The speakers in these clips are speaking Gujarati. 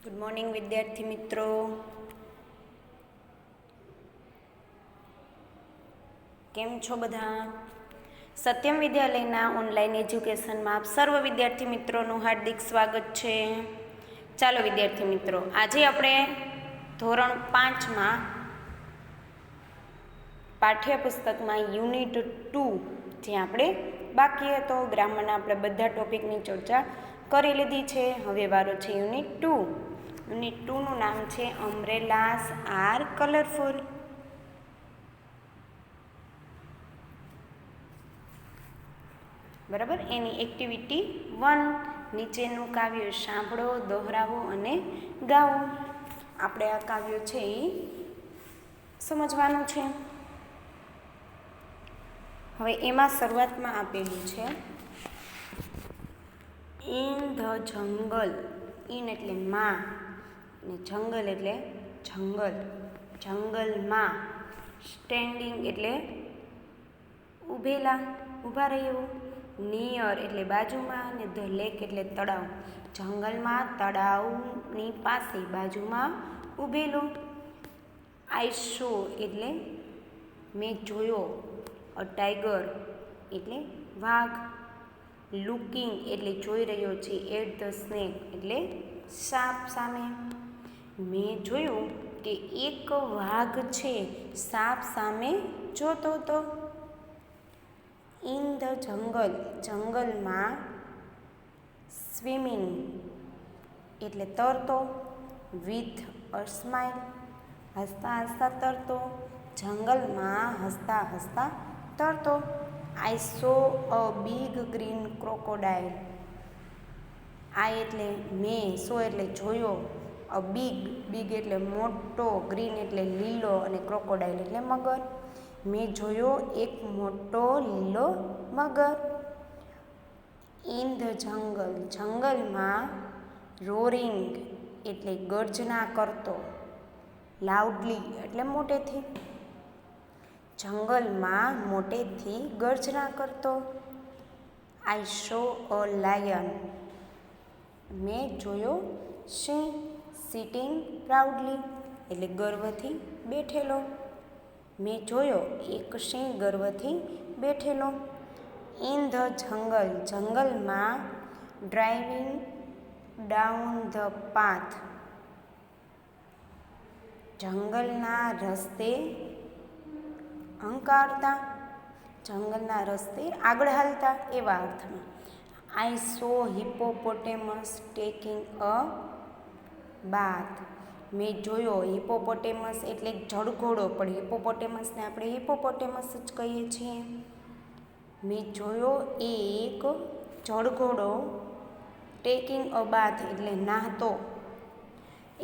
ગુડ મોર્નિંગ વિદ્યાર્થી મિત્રો. કેમ છો બધા? સત્યમ વિદ્યાલયના ઓનલાઈન એજ્યુકેશનમાં આપ સર્વ વિદ્યાર્થી મિત્રોનું હાર્દિક સ્વાગત છે. ચાલો વિદ્યાર્થી મિત્રો, આજે આપણે ધોરણ 5માં પાઠ્યપુસ્તકમાં યુનિટ 2 જે આપણે બાકી હતો ગ્રામરના આપણે બધા ટોપિકની ચર્ચા કરી લીધી છે. હવે વારો છે યુનિટ 2. યુનિટ 2નું નામ છે અમ્બ્રેલાસ આર કલરફુલ. બરાબર, એની એક્ટિવિટી 1, નીચેનું કાવ્ય સાંભળો, દોહરાવો અને ગાઓ. આપણે આ કાવ્ય છે એ સમજવાનું છે. હવે એમાં શરૂઆતમાં આપેલું છે ઇન ધ જંગલ. ઇન એટલે માં અને જંગલ એટલે જંગલ. જંગલમાં. સ્ટેન્ડિંગ એટલે ઊભેલા, ઊભા રહે એવું. નિયર એટલે બાજુમાં અને ધ લેક એટલે તળાવ. જંગલમાં તળાવની પાસે બાજુમાં ઊભેલો. આઈ સો એટલે મેં જોયો. અ ટાઈગર એટલે વાઘ. લુકિંગ એટલે જોઈ રહ્યો છે. એટ ધ સ્નેક એટલે સાપ સામે. મેં જોયું કે એક વાઘ છે સાપ સામે જોતો હતો. ઇન ધ જંગલ જંગલમાં. સ્વિમિંગ એટલે તરતો. વિથ અ સ્માઇલ હસતા હસતા તરતો. જંગલમાં હસતા હસતા તરતો. આઈ સો અ બિગ ગ્રીન ક્રોકોડાઇલ. આઈ એટલે મેં, સો એટલે જોયો, અ બિગ, બિગ એટલે મોટો, ગ્રીન એટલે લીલો અને ક્રોકોડાઇલ એટલે મગર. મેં જોયો એક મોટો લીલો મગર. ઇન ધ જંગલ જંગલમાં. રોરિંગ એટલે ગર્જના કરતો. લાઉડલી એટલે મોટેથી. જંગલમાં મોટેથી ગર્જના કરતો. આઈ સો અ લાયન. મેં જોયો સિંહ. સિટિંગ પ્રાઉડલી એટલે ગર્વથી બેઠેલો. મેં જોયો એક સિંહ ગર્વથી બેઠેલો. ઇન ધ જંગલ જંગલમાં. Driving down the path. જંગલના રસ્તે હંકારતા. જંગલના રસ્તે આગળ હાલતા એવા અર્થમાં. આઈ સો હિપોપોટેમસ ટેકિંગ અ બાથ. મેં જોયો હિપોપોટેમસ એટલે જળઘોડો, પણ હિપોપોટેમસને આપણે હિપોપોટેમસ જ કહીએ છીએ. મેં જોયો એક જળઘોડો. ટેકિંગ અ બાથ એટલે નાહતો.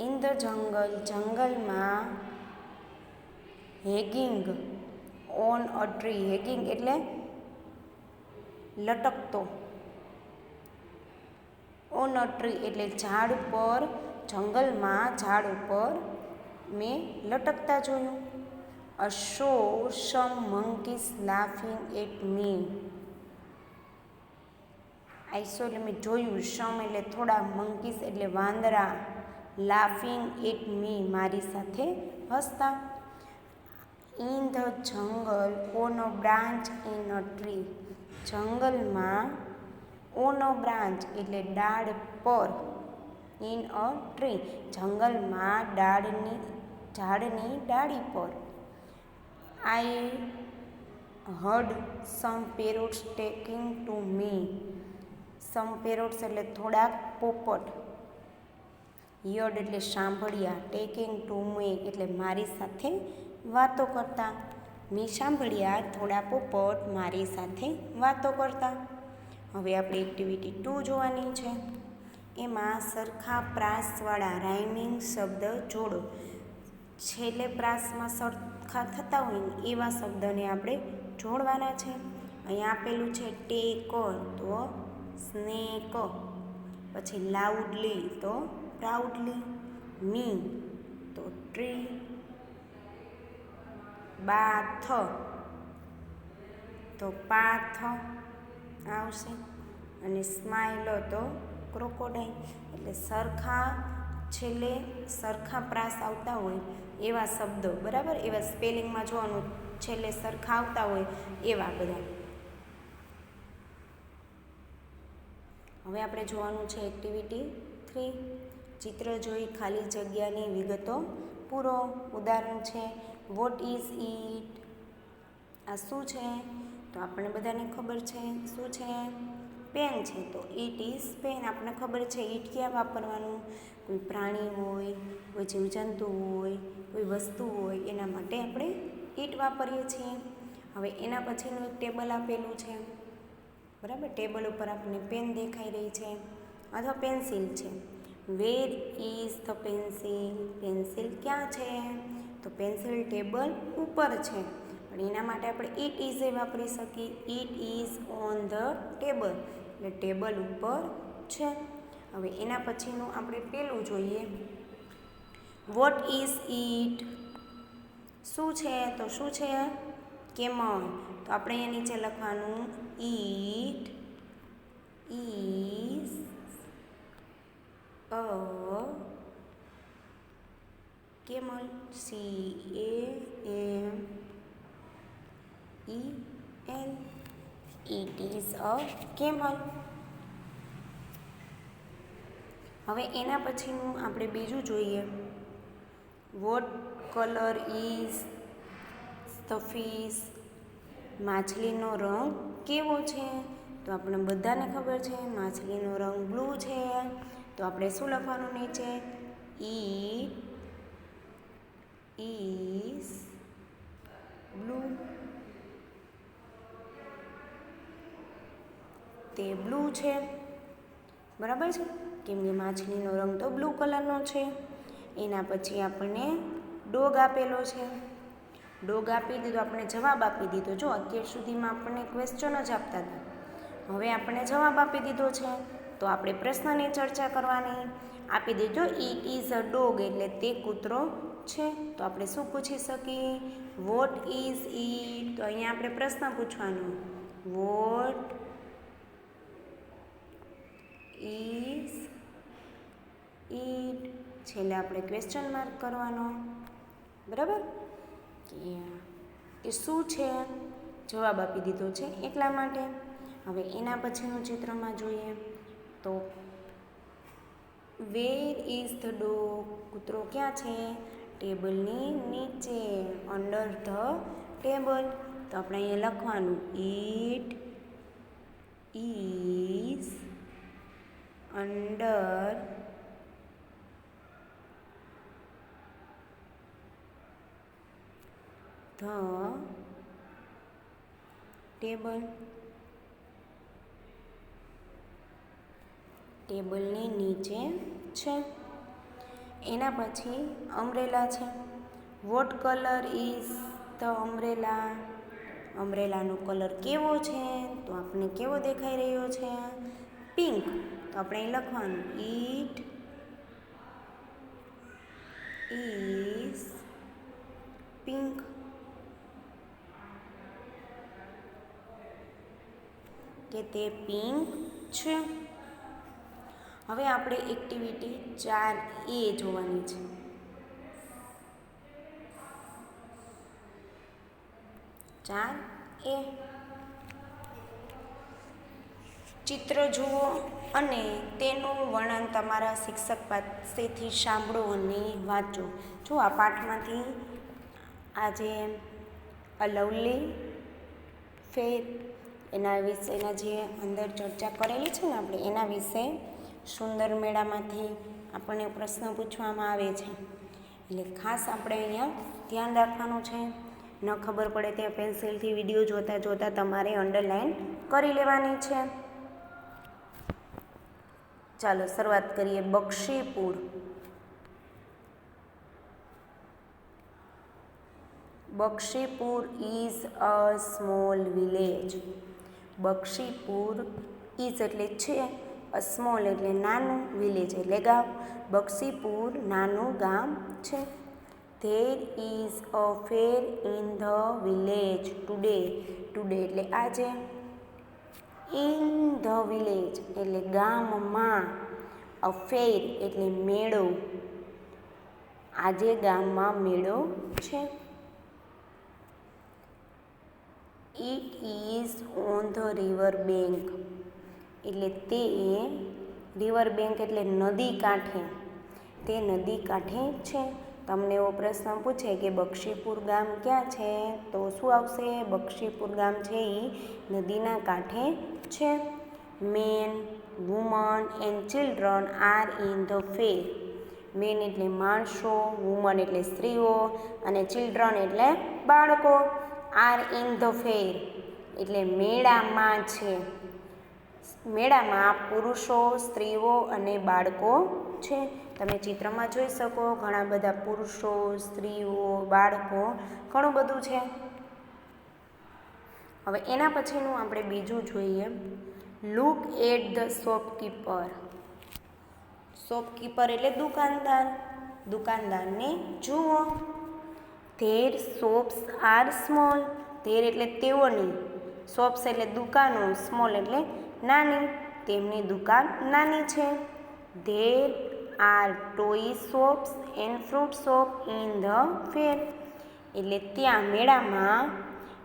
ઇન ધ જંગલ જંગલમાં. Hanging on a tree. Hanging એટલે લટકતો. ઓન અ ટ્રી એટલે ઝાડ પર. જંગલમાં ઝાડ ઉપર મેં લટકતા જોયું. અ સો સમ મંકીસ લાફિંગ એટ મી. આઈ સો એટલે મેં જોયું, સમ એટલે થોડા, મંકીસ એટલે વાંદરા, લાફિંગ એટ મી મારી સાથે હસતા. In the jungle on a branch in a tree. જંગલમાં. ઓન અ બ્રાન્ચ એટલે ડાળ પર. ઇન અ ટ્રી જંગલમાં ઝાડની ડાળી પર. I heard some parrots talking to me. Some parrots એટલે થોડાક પોપટ. યર્ડ એટલે સાંભળ્યા. ટેકિંગ ટુ મી એટલે મારી સાથે વાતો કરતા. મેં સાંભળ્યા થોડા પોપટ મારી સાથે વાતો કરતા. હવે આપણે એક્ટિવિટી 2 જોવાની છે. એમાં સરખા પ્રાસવાળા રાઇમિંગ શબ્દ જોડો. છેલ્લે પ્રાસમાં સરખા થતા હોય ને એવા શબ્દને આપણે જોડવાના છે. અહીંયા આપેલું છે ટેક તો સ્નેક, પછી લાઉડલી તો પ્રાઉડલી, મી તો ટ્રી, બાથ તો પાથ આવશે, અને સ્માઈલ તો ક્રોકોડાઇલ. એટલે સરખા છેલ્લે સરખા પ્રાસ આવતા હોય એવા શબ્દો, બરાબર, એવા સ્પેલિંગમાં જોવાનું, છેલ્લે સરખા આવતા હોય એવા બધા. હવે આપણે જોવાનું છે એક્ટિવિટી 3. ચિત્ર જોઈ ખાલી જગ્યાની વિગતો પૂરો. ઉદાહરણ છે વોટ ઇઝ ઇટ? આ શું છે? તો આપણને બધાને ખબર છે શું છે, પેન છે. તો ઇટ ઇઝ પેન. આપણને ખબર છે ઇટ ક્યાં વાપરવાનું, કોઈ પ્રાણી હોય, કોઈ જીવજંતુ હોય, કોઈ વસ્તુ હોય, એના માટે આપણે ઇટ વાપરીએ છીએ. હવે એના પછીનું એક ટેબલ આપેલું છે, બરાબર. ટેબલ ઉપર આપણને પેન દેખાઈ રહી છે અથવા પેન્સિલ છે. વેર ઇઝ ધ પેન્સિલ? પેન્સિલ ક્યાં છે? તો પેન્સિલ ટેબલ ઉપર છે, પણ એના માટે આપણે ઇટ ઇઝ એ વાપરી શકીએ. It is on the table, એટલે ટેબલ ઉપર છે. હવે એના પછીનું આપણે પેલું જોઈએ, વોટ ઇઝ ઇટ? શું છે? તો શું છે? કેમલ. તો આપણે અહીંયા નીચે લખવાનું it is a camel. CAMEL. It is a camel. હવે એના પછીનું આપણે બીજું જોઈએ, what colour is the fish? માછલીનો રંગ કેવો છે? તો આપણે બધાને ખબર છે માછલીનો રંગ બ્લુ છે. તો આપણે શું લખવાનું નીચે? It is blue. તે બ્લુ છે, બરાબર છે, કેમ કે માછલીનો રંગ તો બ્લુ કલરનો છે. એના પછી આપણને ડોગ આપેલો છે. ડોગ આપી દીધો, આપણે જવાબ આપી દીધો. જો અત્યાર સુધીમાં આપણને ક્વેશ્ચન જ આપતા હતા, હવે આપણે જવાબ આપી દીધો છે, તો આપણે પ્રશ્નની ચર્ચા કરવાની. આપી દીધો ઇટ ઇઝ અ ડોગ, એટલે તે કૂતરો છે. તો આપણે શું પૂછી શકીએ? What is it? તો અહીંયા આપણે પ્રશ્ન પૂછવાનો, વોટ ઇઝ ઇટ? છેલ્લે આપણે ક્વેશ્ચન માર્ક કરવાનો, બરાબર, કે એ શું છે? જવાબ આપી દીધો છે એટલા માટે. હવે એના પછીનું ચિત્રમાં જોઈએ તો વેર ઇઝ ધ ડોગ? કૂતરો ક્યાં છે? ટેબલની નીચે, અંડર ધ ટેબલ. તો આપણે અહીંયા લખવાનું it is under the table. ટેબલની નીચે છે. એના પછી અમ્બ્રેલા છે. What colour is the umbrella? અમ્બ્રેલાનો કલર કેવો છે? તો આપણને કેવો દેખાઈ રહ્યો છે? પિંક. તો આપણે અહીં લખવાનું ઇટ ઇઝ પિંક. કે તે પિંક છે. હવે આપણે એક્ટિવિટી 4A જોવાની છે. ચિત્ર જુઓ અને તેનું વર્ણન તમારા શિક્ષક પાસેથી સાંભળો અને વાંચો. જો આ પાઠમાંથી આજે આ લવલી ફેર એના વિશેના જે અંદર ચર્ચા કરેલી છે ને આપણે, એના વિશે સુંદર મેળામાંથી આપણને પ્રશ્ન પૂછવામાં આવે છે. એટલે ખાસ આપણે અહીંયા ધ્યાન રાખવાનું છે. ન ખબર પડે ત્યાં પેન્સિલથી વિડીયો જોતાં જોતાં તમારે અંડરલાઈન કરી લેવાની છે. ચાલો શરૂઆત કરીએ. Bakshipur. Bakshipur is a small village. Bakshipur is એટલે છે, અ સ્મોલ એટલે નાનું, વિલેજ એટલે ગામ. બક્ષીપુર નાનું ગામ છે. There is a fair in the village today. Today એટલે આજે. ઇન ધ વિલેજ એટલે ગામમાં. અ ફેર એટલે મેળો. આજે ગામમાં મેળો છે. It is on the river bank એટલે તે રિવર બેંક એટલે નદી કાંઠે, તે નદી કાંઠે છે. તમને એવો પ્રશ્ન પૂછે કે બક્ષીપુર ગામ ક્યાં છે, તો શું આવશે? બક્ષીપુર ગામ છે એ નદીના કાંઠે છે. Men, women and children are in the fair. Men એટલે માણસો, વુમન એટલે સ્ત્રીઓ અને ચિલ્ડ્રન એટલે બાળકો. આર ઇન ધ ફેર એટલે મેળામાં છે. મેળામાં પુરુષો, સ્ત્રીઓ અને બાળકો છે. તમે ચિત્રમાં જોઈ શકો ઘણા બધા પુરુષો, સ્ત્રીઓ, બાળકો, ઘણું બધું છે. હવે એના પછીનું આપણે બીજું જોઈએ. Look at the shopkeeper. Shopkeeper એટલે દુકાનદાર. દુકાનદારને જુઓ. Their shops are small. Their એટલે તેઓની, શોપ્સ એટલે દુકાનો, સ્મોલ એટલે નાની, તેમની દુકાન નાની છે. There R toy shops and fruit shop in the ફેર એટલે ત્યાં મેળામાં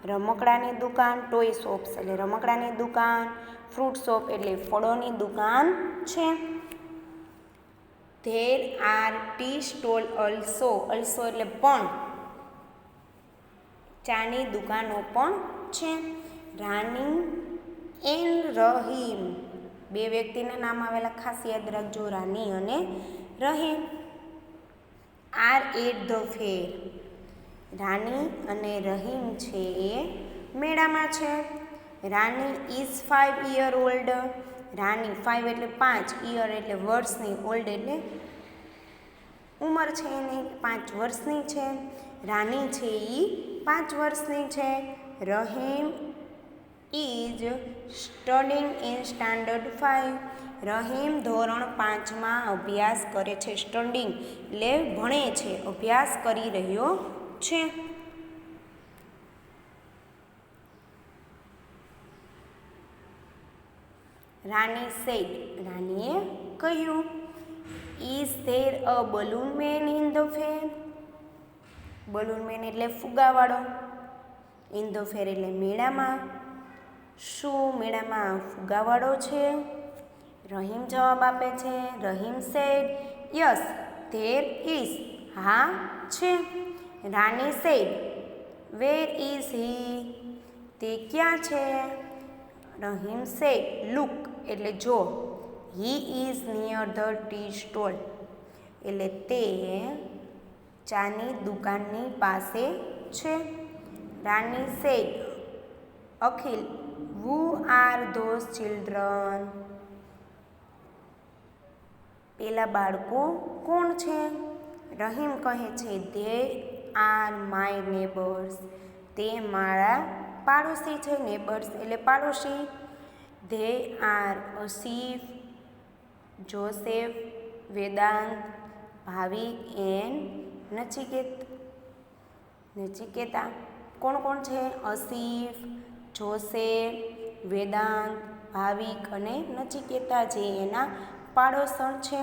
રમકડાની દુકાન, ટોય શોપ્સ એટલે રમકડાની દુકાન, ફ્રૂટ શોપ એટલે ફળોની દુકાન છે. There are tea stall also. Also એટલે પણ, ચાની દુકાનો પણ છે. રાની એન્ડ રહીમ. બે વ્યક્તિના નામ આવેલા, ખાસ યાદ રાખજો, રાની અને Rahim. Are at the fair. Rani અને રહીમ છે એ મેળામાં છે. Rani is 5 years old. Rani 5 એટલે 5, યર એટલે વર્ષની, ઓલ્ડ એટલે ઉંમર છે એની, 5 વર્ષની છે. રાની છે એ 5 વર્ષની છે. Rahim is studying in standard 5. Rahim ધોરણ 5માં અભ્યાસ કરે છે. સ્ટડિંગ એટલે ભણે છે, અભ્યાસ કરી રહ્યો છે. રાની સેડ. રાનીએ કહ્યું. Is there a balloon man in the fair. Balloon man એટલે ફુગ્ગાવાળો. ઇન ધ ફેર એટલે મેળામાં. શું મેળામાં ફુગ્ગાવાળો છે? રહીમ જવાબ આપે છે. Rahim said yes there is. હા છે. Rani said where is he. તે ક્યાં છે? રહીમ સેડ લુક એટલે જો. He is near the tea stall એટલે તે ચાની દુકાનની પાસે છે. Rani said Akhil who are those children. પેલા બાળકો કોણ છે? રહીમ કહે છે ધે આર માય નેબર્સ. તે મારા પાડોશી છે. નેબર્સ એટલે પાડોશી. They are Asif, Joseph, Vedant, Bhavik and Nachiketa. કોણ કોણ છે? અસીફ, જોસેફ, વેદાંત, ભાવિક અને નચિકેતા જે એના પાડોશણ છે.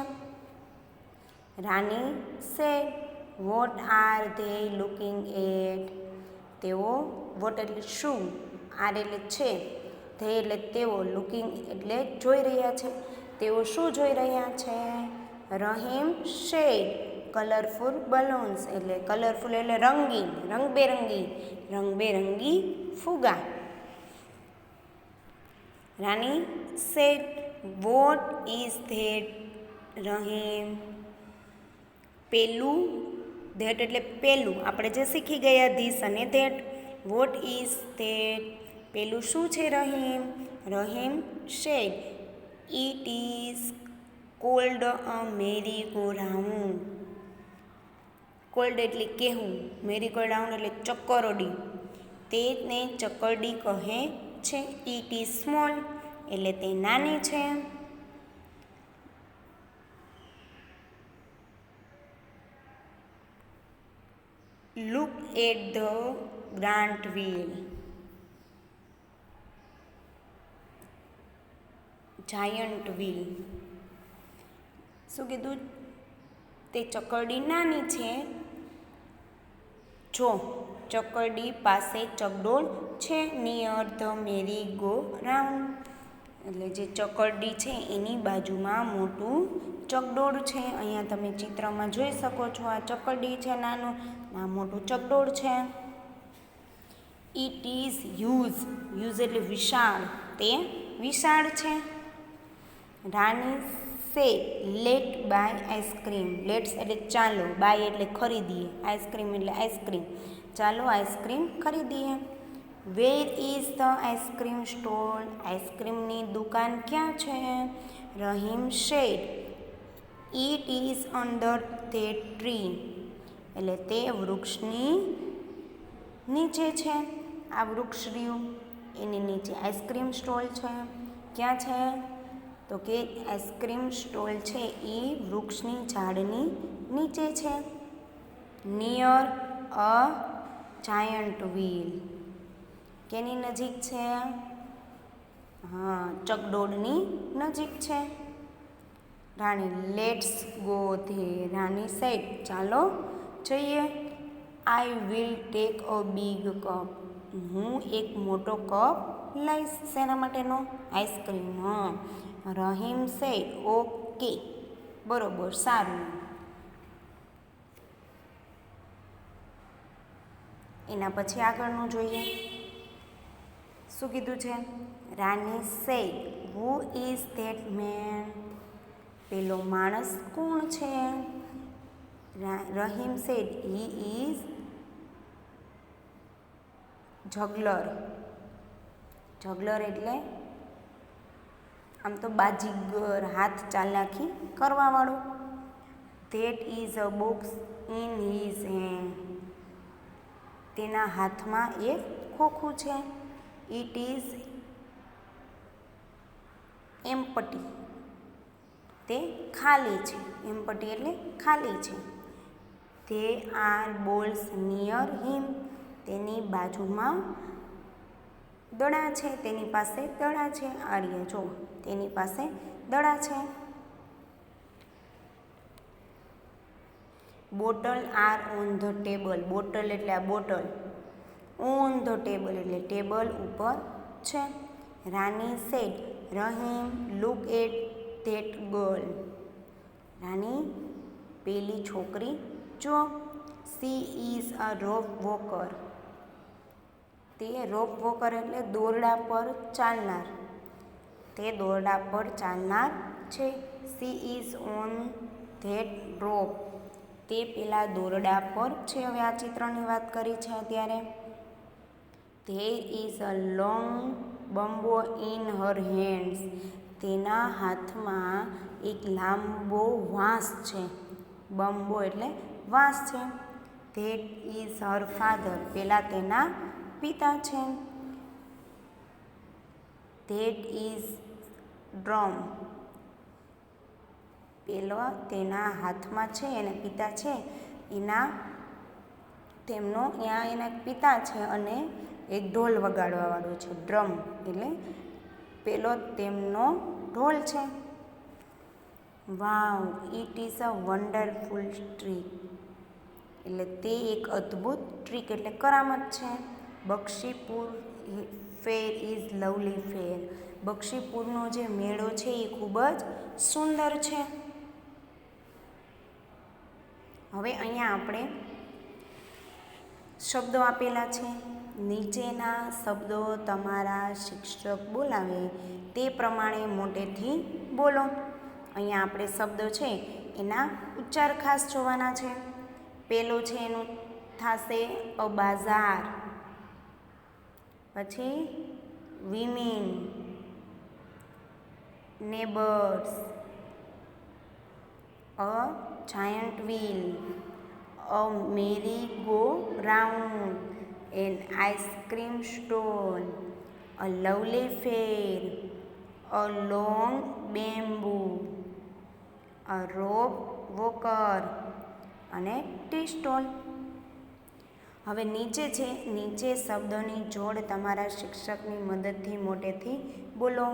Rani said what are they looking at. તેઓ વોટ એટલે શું, આર એટલે છે, ધે એટલે તેઓ, લુકિંગ એટલે જોઈ રહ્યા છે. તેઓ શું જોઈ રહ્યા છે? રહીમ શેડ કલરફુલ બલૂન્સ એટલે કલરફુલ એટલે રંગીન, રંગબેરંગી, રંગબેરંગી ફુગા. Rani said what is that? Rahim પેલું, ધેટ એટલે પેલું, આપણે જે શીખી ગયા ધીસ અને ધેટ. Vote is that? પેલું શું છે? Rahim said it is called a merry go round. Called એટલે કહેવું, મેરી ગો રાઉન્ડ એટલે ચક્કરડી. તેને ચક્કરડી કહે છે. ઇટ ઇઝ સ્મોલ એટલે તે નાની છે. Look at the giant wheel. Giant wheel. શું કીધું? તે ચકરડી નાની છે. જો ચકરડી પાસે ચકડોળ છે. Near the merry go round, એટલે જે ચકરડી છે એની બાજુમાં મોટું ચકડોળ છે. અહીંયા તમે ચિત્રમાં જોઈ શકો છો, આ ચકરડી છે નાનું, આ મોટું ચકડોળ છે. ઇટ ઇઝ હ્યુજ, હ્યુજ એટલે વિશાળ, તે વિશાળ છે. રાની સે લેટ બાય આઈસ્ક્રીમ, લેટ્સ એટલે ચાલો, બાય એટલે ખરીદીએ, આઈસ્ક્રીમ એટલે આઈસ્ક્રીમ, ચાલો આઈસ્ક્રીમ ખરીદીએ. Where is the ice cream stall, આઈસ્ક્રીમની દુકાન ક્યાં છે? Rahim said it is under that tree, એટલે તે વૃક્ષની નીચે છે. આ વૃક્ષ રહ્યું એની નીચે આઈસ્ક્રીમ સ્ટોલ છે. ક્યાં છે? તો કે આઈસ્ક્રીમ સ્ટોલ છે એ વૃક્ષની ઝાડની નીચે છે. નિયર અ જાયન્ટ વ્હીલ, કેની નજીક છે? હા, ચકડોળની નજીક છે. Rani let's go there, Rani said ચાલો જઈએ. I will take a big cup, હું એક મોટો કપ લઈશ. શેના માટેનો? આઈસ્ક્રીમ. હા. રહીમ સેડ ઓકે, બરોબર, સારું. એના પછી આગળનું જોઈએ. શું કીધું છે? Rani said who is that man, પેલો માણસ કોણ છે? Rahim said he is juggler, juggler એટલે આમ તો બાજીગર, હાથ ચાલાકી કરવાવાળો. That is a box in his hand, તેના હાથમાં એક ખોખું છે. ઇટ ઇઝ એમ્પટી, તે ખાલી છે. એમ્પટી એટલે ખાલી છે. તે આર બોલ્સ નિયર હિમ, તેની બાજુમાં દડા છે, તેની પાસે દડા છે. આર્ય જો તેની પાસે દડા છે. Bottle are on the table, bottle એટલે આ બોટલ, ઓન ધ ટેબલ એટલે ટેબલ ઉપર છે. Rani said Rahim look at that girl, Rani પેલી છોકરી જો. She is a rope walker, તે રોપ વોકર એટલે દોરડા પર ચાલનાર, તે દોરડા પર ચાલનાર છે. સી ઇઝ ઓન ધેટ રોપ, તે પેલા દોરડા પર છે. હવે આ ચિત્રની વાત કરી છે અત્યારે. There is a long bamboo in her hands, તેના હાથમાં એક લાંબો વાંસ છે. બમ્બો એટલે વાંસ છે. ધેટ ઇઝ હર ફાધર, પેલા તેના પિતા છે. ધેટ ઇઝ ડ્રમ, પેલો તેના હાથમાં છે અને પિતા છે એના, તેમનો ત્યાં એના પિતા છે અને એક ઢોલ વગાડવાવાળો છે. ડ્રમ એટલે પેલો તેમનો ઢોલ છે. Wow it is a wonderful trick, એટલે તે એક અદ્ભુત ટ્રીક એટલે કરામત છે. બક્ષીપુર ફેર ઇઝ લવલી ફેર, બક્ષીપુરનો જે મેળો છે એ ખૂબ જ સુંદર છે. હવે અહીંયા આપણે શબ્દો આપેલા છે. નીચેના શબ્દો તમારા શિક્ષક બોલાવે તે પ્રમાણે મોટેથી બોલો. અહીંયા આપણે શબ્દો છે એના ઉચ્ચાર ખાસ જોવાના છે. પેલો છે એનું થશે અ બાજાર, પછી women, neighbours, a giant wheel, a merry go round, an ice cream stall, a lovely fair, a long bamboo, a rope walker અને ટી સ્ટોલ. હવે નીચે છે, નીચે શબ્દોની જોડ તમારા શિક્ષકની મદદથી મોટેથી બોલો.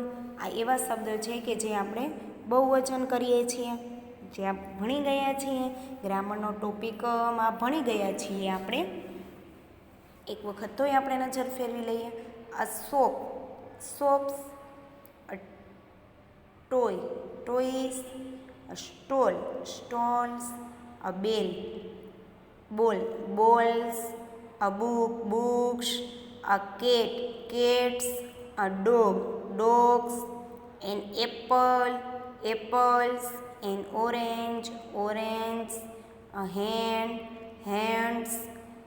આ એવા શબ્દો છે કે જે આપણે બહુવચન કરીએ છીએ. જે આપ ભણી ગયા છીએ, ગ્રામરનો ટોપિકમાં ભણી ગયા છીએ આપણે. એક વખત તોય આપણે નજર ફેરવી લઈએ. A soap, soaps. A toy, toys. A stall, stalls. A bell, ball, balls. A book, books. A cat, cats. A dog, dogs. An apple, apples. An orange, orange. A hand, hands.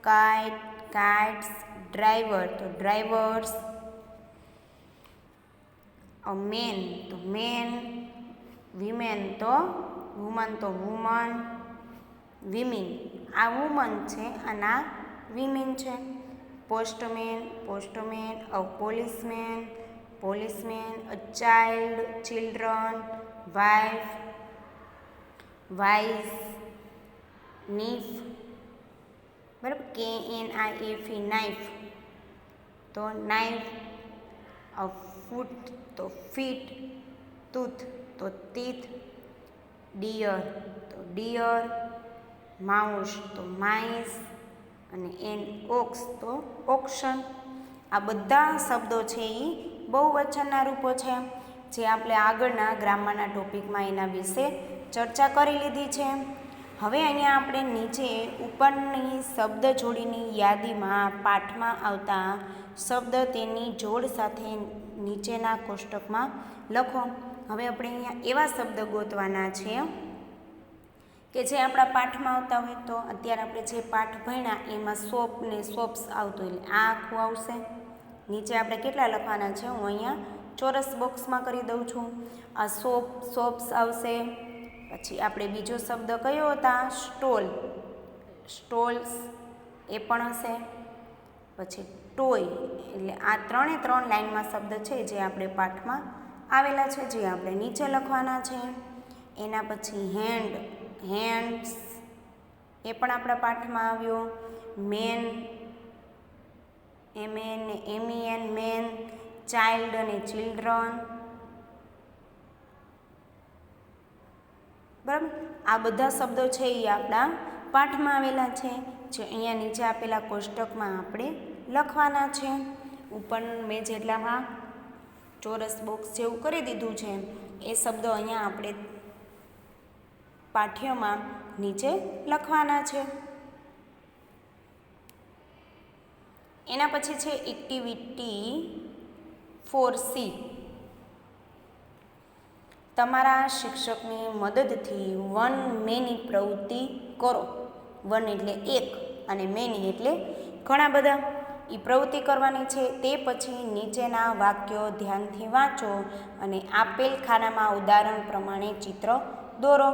Kite, kites. Driver તો drivers. A man તો men. women તો woman તો woman. women આ woman છે અને આ women છે. postman, postman. A policeman, policeman. A child, children. wife, wife. knife, બરાબર, KNIFE, knife તો knife. A foot તો feet. tooth તો teeth. deer તો deer. mouse તો mice અને an ox તો oxen. આ બધા શબ્દો છે એ બહુવચનના રૂપો છે, જે આપણે આગળના ગ્રામરના ટોપિકમાં એના વિશે ચર્ચા કરી લીધી છે. હવે અહીંયા આપણે નીચે ઉપરની શબ્દ જોડીની યાદીમાં પાઠમાં આવતા શબ્દ તેની જોડ સાથે નીચેના કોષ્ટકમાં લખો. હવે આપણે અહીંયા એવા શબ્દ ગોતવાના છે કે જે આપણા પાઠમાં આવતા હોય. તો અત્યારે આપણે જે પાઠ ભણ્યા એમાં સોપ ને સોપ્સ આવતું, એટલે આ આખું આવશે. નીચે આપણે કેટલા લખવાના છે હું અહીંયા ચોરસ બોક્સમાં કરી દઉં છું. આ સોપ, સોપ્સ આવશે. પછી આપણે બીજો શબ્દ કયો હતા? સ્ટોલ, સ્ટોલ્સ એ પણ હશે. પછી ટોય, એટલે આ 3 લાઇનમાં શબ્દ છે જે આપણે પાઠમાં આવેલા છે, જે આપણે નીચે લખવાના છે. એના પછી હેન્ડ, હેન્ડ્સ એ પણ આપણા પાઠમાં આવ્યો. મેન, એમેન ને એમિયન, મેન. ચાઇલ્ડ અને ચિલ્ડ્રન, બરાબર. આ બધા શબ્દો છે એ આપણા પાઠમાં આવેલા છે, જે અહીંયા નીચે આપેલા કોષ્ટકમાં આપણે લખવાના છે. ઉપર મેં જેટલામાં ચોરસ બોક્સ જેવું કરી દીધું છે એ શબ્દો અહીંયા આપણે પાઠ્યમાં નીચે લખવાના છે. એના પછી છે એક્ટિવિટી 4C. તમારા શિક્ષકની મદદથી 1 મેની પ્રવૃત્તિ કરો. 1 એટલે 1 અને મેની એટલે ઘણા બધા. એ પ્રવૃત્તિ કરવાની છે. તે પછી નીચેના વાક્યો ધ્યાનથી વાંચો અને આપેલ ખાનામાં ઉદાહરણ પ્રમાણે ચિત્ર દોરો.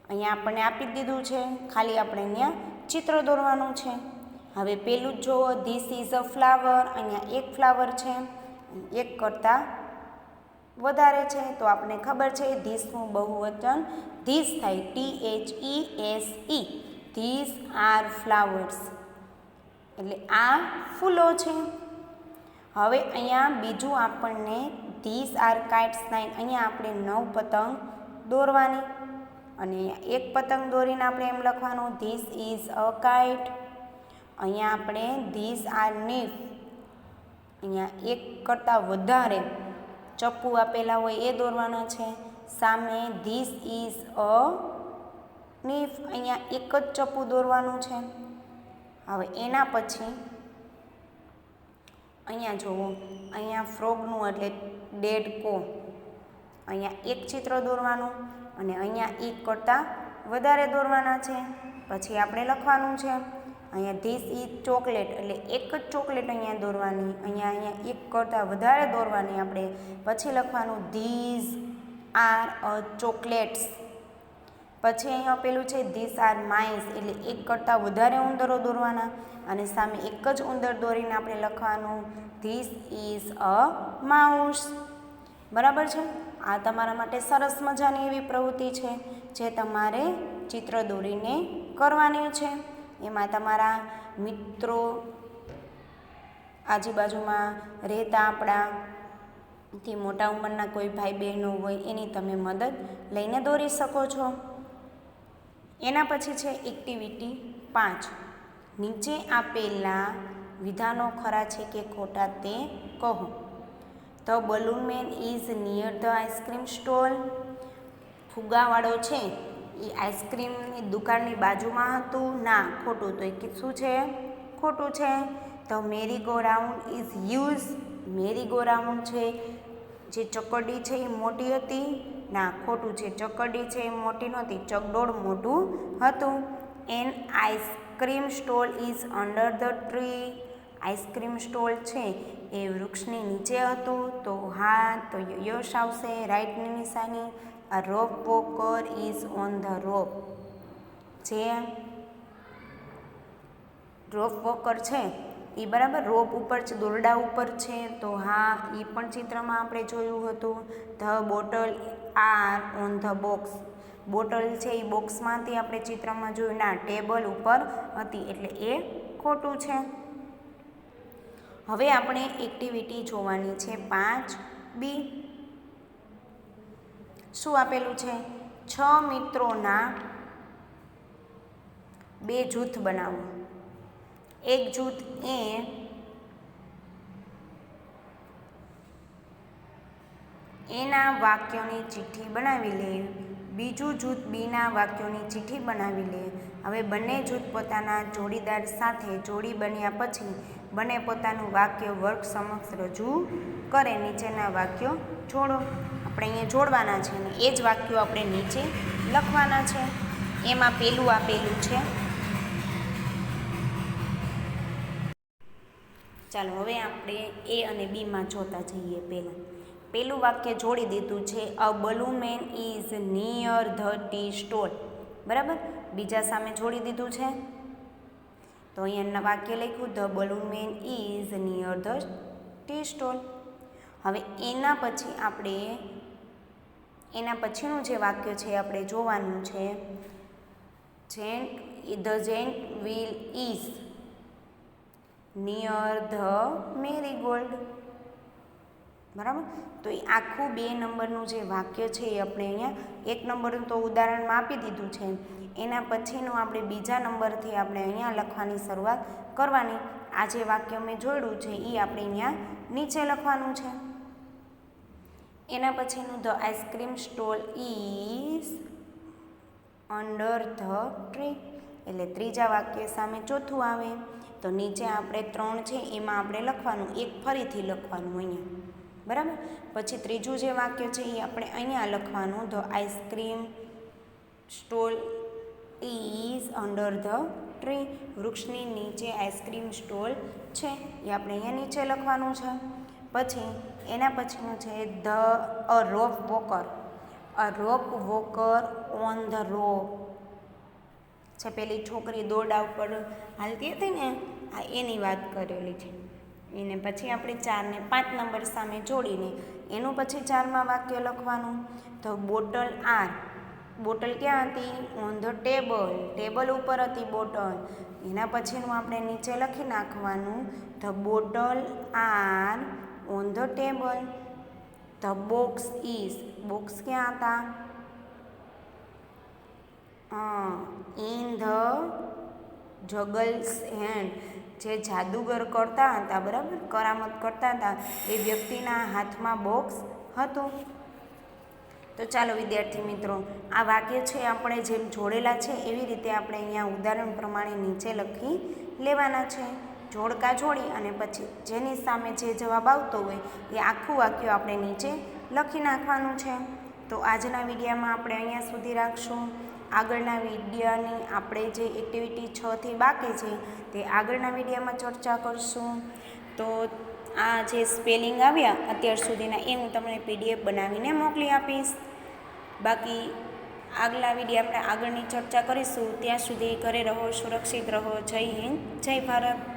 અહીંયા આપણને આપી દીધું છે, ખાલી આપણે અહીંયા ચિત્ર દોરવાનું છે. હવે પેલું જ જુઓ, ધીસ ઇઝ અ ફ્લાવર. અહીંયા એક ફ્લાવર છે, એક કરતાં વધારે છે, તો આપણને ખબર છે ધીસનું બહુવચન ધીસ થાય, THESE. ધીસ આર ફ્લાવર્સ, એટલે આ ફૂલો છે. હવે અહીંયા બીજું આપણને ધીસ આર કાઇટ્સ થાય. અહીંયા આપણે 9 પતંગ દોરવાની અને એક પતંગ દોરીને આપણે એમ લખવાનું ધીસ ઇઝ અ કાઇટ. અહીંયા આપણે ધીસ આર નીફ. અહીંયા એક કરતાં વધારે ચપ્પુ આપેલા હોય એ દોરવાના છે. સામે ધીસ ઇઝ અ નીફ, અહીંયા એક જ ચપ્પુ દોરવાનું છે. હવે એના પછી અહીંયા જુઓ, અહીંયા ફ્રોગનું એટલે ડેડકો. અહીંયા એક ચિત્ર દોરવાનું અને અહીંયા એક કરતાં વધારે દોરવાના છે. પછી આપણે લખવાનું છે અહીંયા ધીસ ઇઝ ચોકલેટ, એટલે એક જ ચોકલેટ અહીંયા દોરવાની. અહીંયા એક કરતાં વધારે દોરવાની આપણે. પછી લખવાનું ધીઝ આર અ ચોકલેટ્સ. પછી અહીંયા પેલું છે ધીસ આર માઇસ, એટલે એક કરતાં વધારે ઉંદરો દોરવાના અને સામે એક જ ઉંદર દોરીને આપણે લખવાનું ધીસ ઇઝ અ માઉસ. બરાબર છે. આ તમારા માટે સરસ મજાની એવી પ્રવૃત્તિ છે જે તમારે ચિત્ર દોરીને કરવાની છે. એમાં તમારા મિત્રો, આજુબાજુમાં રહેતા આપણા થી મોટા ઉંમરના કોઈ ભાઈ બહેનો હોય એની તમે મદદ લઈને દોરી શકો છો. એના પછી છે એક્ટિવિટી 5. નીચે આપેલા વિધાનો ખરા છે કે ખોટા તે કહો. The balloon man is near the ice cream stall. ફુગ્ગાવાળો છે એ આઈસ્ક્રીમની દુકાનની બાજુમાં હતું. ના, ખોટું. તો એ શું છે? ખોટું છે. The merry go round is huge. Merry go round છે જે ચકરડી છે એ મોટી હતી. ના, ખોટું છે. ચકરડી છે એ મોટી નહોતી, ચકડોળ મોટું હતું. An ice cream stall is under the tree. Ice cream stall છે એ વૃક્ષની નીચે હતું. તો હા, તો યશ આવશે, રાઈટની નિશાની. A rope walker is on the rope. જે રોપ વોકર છે એ બરાબર રોપ ઉપર છે, દોરડા ઉપર છે. તો હા, એ પણ ચિત્રમાં આપણે જોયું હતું. The bottle are on the box. Bottle છે એ બોક્સમાંથી આપણે ચિત્રમાં જોયું. ના, ટેબલ ઉપર હતી, એટલે એ ખોટું છે. હવે આપણે એક્ટિવિટી જોવાની છે 5B. શું આપેલું છે? 6 મિત્રોના 2 જૂથ બનાવો. એક જૂથ એ એના વાક્યોની ચિઠ્ઠી બનાવી લે. બીજું જૂથ બીના વાક્યોની ચિઠ્ઠી બનાવી લે. હવે બંને જૂથ પોતાના જોડીદાર સાથે જોડી બન્યા પછી બંને પોતાનું વાક્ય વર્ગ સમક્ષ રજૂ કરે. નીચેના વાક્યો જોડો. આપણે અહીંયા જોડવાના છે ને એ જ વાક્યો આપણે નીચે લખવાના છે. એમાં પેલું આપેલું છે. ચાલો હવે આપણે એ અને બીમાં જોતા જઈએ. પેલું વાક્ય જોડી દીધું છે. A balloon man is near the tea stall. બરાબર, બીજા સામે જોડી દીધું છે. તો અહીંયા વાક્ય લખ્યું the balloon man is near the tea stall. હવે એના પછીનું જે વાક્ય છે આપણે જોવાનું છે. The giant wheel is near the marigold. બરાબર, તો એ આખું 2 નંબરનું જે વાક્ય છે એ આપણે અહીંયા 1 નંબરનું તો ઉદાહરણમાં આપી દીધું છે. એના પછીનું આપણે બીજા નંબરથી આપણે અહીંયા લખવાની શરૂઆત કરવાની. આ જે વાક્ય મેં જોડ્યું છે એ આપણે અહીંયા નીચે લખવાનું છે. એના પછીનું the ice cream stall is under the tree. એટલે ત્રીજા વાક્ય સામે ચોથું આવે. તો નીચે આપણે 3 છે એમાં આપણે લખવાનું, એક ફરીથી લખવાનું અહીંયા. બરાબર, પછી ત્રીજું જે વાક્ય છે એ આપણે અહીંયા લખવાનું. The ice cream stall is under the tree. વૃક્ષની નીચે આઈસ્ક્રીમ સ્ટોલ છે એ આપણે અહીંયા નીચે લખવાનું છે. પછી એના પછીનું છે a rope walker. A rope walker on the rope છે. પેલી છોકરી દોરડા ઉપર હાલતી હતી ને, આ એની વાત કરેલી છે. એને પછી આપણે 4 ને 5 નંબર સામે જોડીને એનું પછી 4માં વાક્ય લખવાનું. The bottle R. બોટલ ક્યાં હતી? On the table. ટેબલ ઉપર હતી બોટલ. એના પછીનું આપણે નીચે લખી નાખવાનું. The bottle are on the table. The box is. Box ક્યાં હતા? In the juggler's hand. જે જાદુગર કરતા હતા, બરાબર, કરામત કરતા હતા, એ વ્યક્તિના હાથમાં બોક્સ હતું. તો ચાલો વિદ્યાર્થી મિત્રો, આ વાક્ય છે આપણે જેમ જોડેલા છે એવી રીતે આપણે અહીંયા ઉદાહરણ પ્રમાણે નીચે લખી લેવાના છે. જોડકા જોડી અને પછી જેની સામે જે જવાબ આવતો હોય એ આખું વાક્ય આપણે નીચે લખી નાખવાનું છે. તો આજના વિડીયોમાં આપણે અહીંયા સુધી રાખશું. આગળના વિડીયોની આપણે જે એક્ટિવિટી 6 થી બાકી છે તે આગળના વિડીયોમાં ચર્ચા કરશું. તો આ જે સ્પેલિંગ આવ્યા અત્યાર સુધીના એ હું તમને PDF બનાવીને મોકલી આપીશ. બાકી આગલા વિડીયો આપણે આગળની ચર્ચા કરીશું. ત્યાં સુધી ઘરે રહો, સુરક્ષિત રહો. જય હિન્દ, જય ભારત.